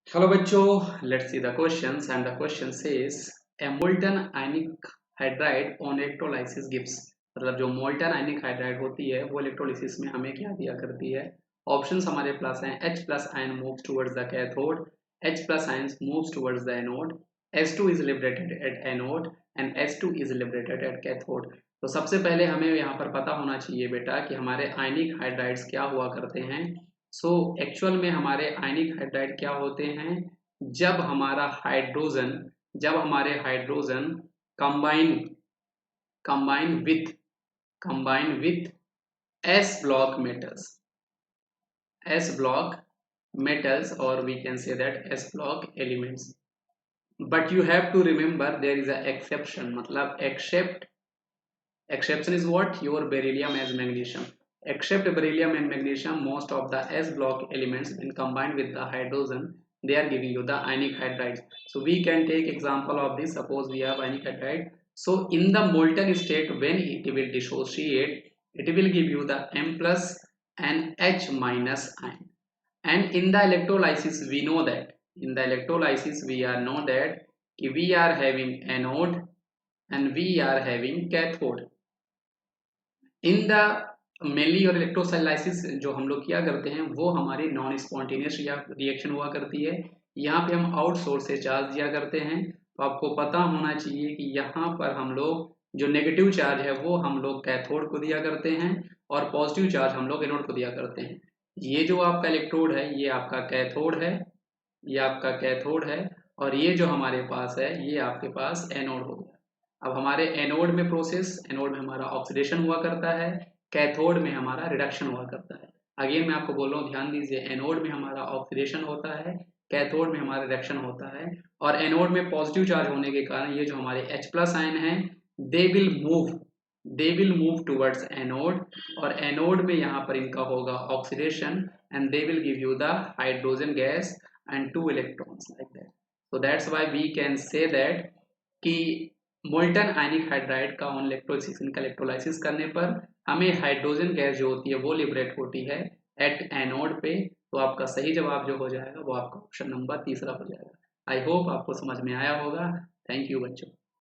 Hello बच्चों, let's see the questions and the question says A molten ionic hydride on electrolysis gives. मतलब जो molten ionic hydride होती है वो electrolysis में हमें क्या दिया करती है। ऑप्शंस हमारे पास हैं H plus ion moves towards the cathode, H plus ion moves towards the anode, S2 is liberated at anode and S2 is liberated at cathode. तो सबसे पहले हमें यहाँ पर पता होना चाहिए बेटा कि हमारे आयनिक हाइड्राइड्स क्या हुआ करते हैं। सो एक्चुअल में हमारे आयनिक हाइड्राइड क्या होते हैं, जब हमारे hydrogen combine combine with S block metals और we can say that S block elements. But you have to remember there is a exception, मतलब exception is what? Your beryllium as magnesium. Except beryllium and magnesium, most of the S block elements when combined with the hydrogen, they are giving you the ionic hydrides. So we can take example of this. Suppose we have ionic hydride. So in the molten state, when it will dissociate, it will give you the M plus and H minus ion. And in the electrolysis, we know that we are having anode and we are having cathode. In the mainly और electrolysis जो हम लोग किया करते हैं वो हमारी non spontaneous reaction हुआ करती है। यहाँ पे हम आउट सोर्स से चार्ज दिया करते हैं। तो आपको पता होना चाहिए कि यहाँ पर हम लोग जो नेगेटिव चार्ज है वो हम लोग कैथोड को दिया करते हैं और पॉजिटिव चार्ज हम लोग एनोड को दिया करते हैं। ये जो आपका इलेक्ट्रोड है ये आपका कैथोड है, ये आपका कैथोड है और ये जो हमारे पास है ये आपके पास एनोड हो गया। अब हमारे एनोड में हमारा ऑक्सीडेशन हुआ करता है, कैथोड में हमारा रिडक्शन हुआ करता है। अगेन मैं आपको बोल रहा हूँ, ध्यान दीजिए, एनोड में हमारा ऑक्सीडेशन होता है, कैथोड में हमारा रिडक्शन होता है। और एनोड में पॉजिटिव चार्ज होने के कारण ये जो हमारे H प्लस आयन है they will move towards anode और एनोड में यहाँ पर इनका होगा oxidation and they will give you the hydrogen gas and 2 electrons like that. So that's why we can say that कि मोल्टन आयनिक हाइड्राइड का on electrolysis, इनका electrolysis करने पर हमें हाइड्रोजन गैस जो होती है वो लिबरेट होती है एट एनोड पे। तो आपका सही जवाब जो हो जाएगा वो आपका ऑप्शन नंबर तीसरा हो जाएगा। आई होप आपको समझ में आया होगा। थैंक यू बच्चों।